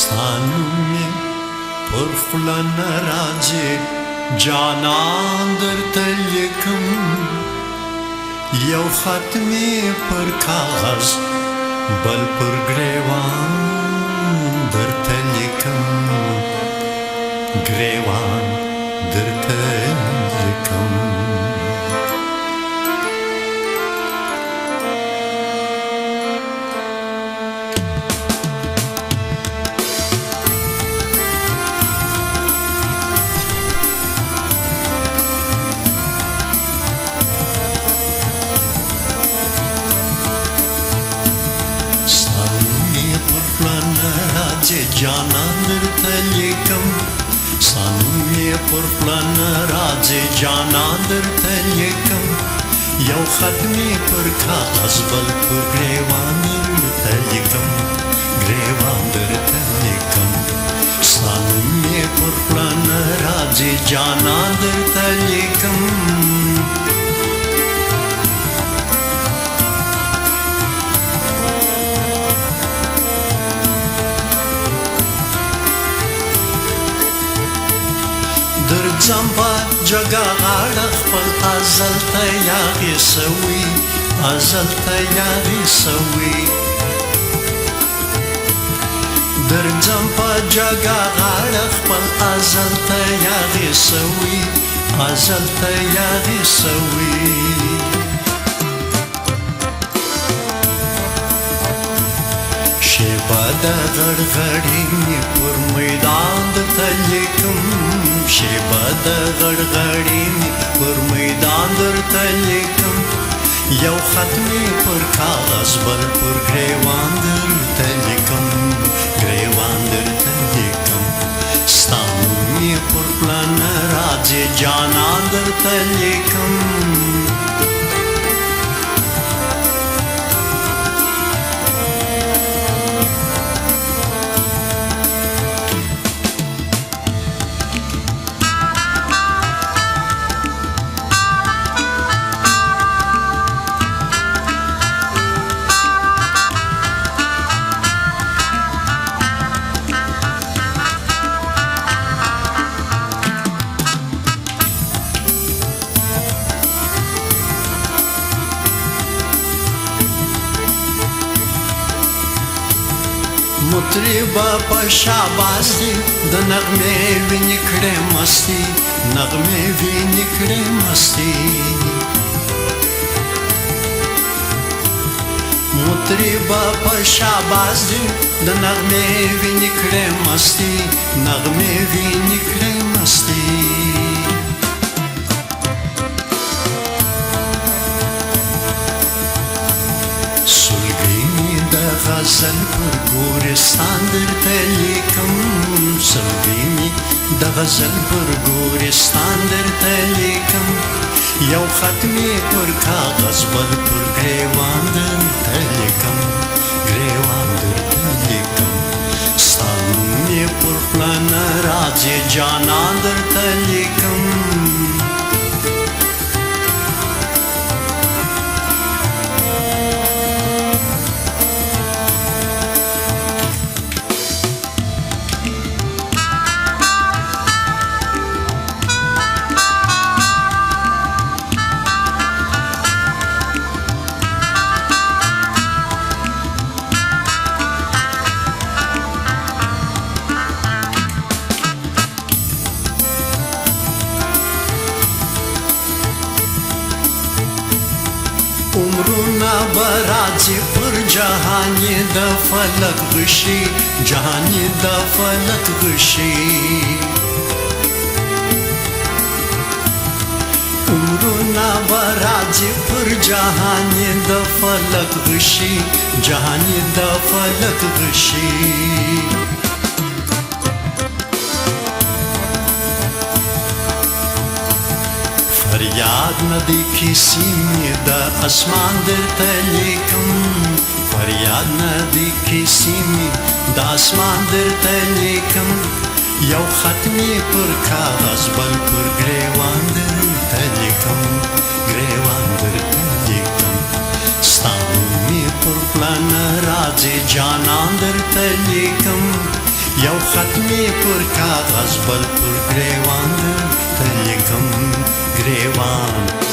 Stanumi purflan razi Canan درتلیکم یو ختمی پر کاغذ بل پر گریوان درتلیکم گریوان درتلیکم Canan درتلیکم سانوی پرپلن راز جانان درتلیکم یو ختمی پر کاغذ بل پر گریوان درتلیکم گریوان درتلیکم سانوی پرپلن راز جانان درتلیکم درځم په جګه غاړه خپل ازل ته یاغې سوي ازل ته یاغې سوي درځم په جګه غاړه خپل ازل ته یاغې سوي ازل ته یاغې سوي شیبه د غړغړې مې پر میدان درتلیکم شیبه د غړغړې مې پر میدان درتلیکم یو ختمې پر کاغذ بل پر ګریوان درتلیکم ګریوان درتلیکم ستا نوم یې پر پلن راځې جانان درتلیکم مطربه په شاباس دی د نغمې وینې کړې مستی نغمې وینې کړې مستی مطربه په شاباس دی د نغمې وینې کړې مستی نغمې وینې کړې مستی غزل پر ګورستان درتلیکم سلګي مې د غزل پر ګورستان درتلیکم یو ختمې پر کاغذ بل پر ګریوان درتلیکم ګریوان درتلیکم ستا نوم یې پر پلن راځې جانان درتلیکم عمرونه برازي پر جهاني د فلک غشي جهاني د فلک غشي عمرونه برازي پر جهاني د فلک غشي جهاني د فلک غشي فریاد ندی کسی می دا اسمان درتلیکم فریاد ندی کسی می دا اسمان درتلیکم یو ختمی پر کاغذ بل پر گریوان درتلیکم گریوان درتلیکم ستا نوم یې پر پلن راځې جانان درتلیکم یو ختمی پر کاغذ بل پر گریوان ته لیکم گریوان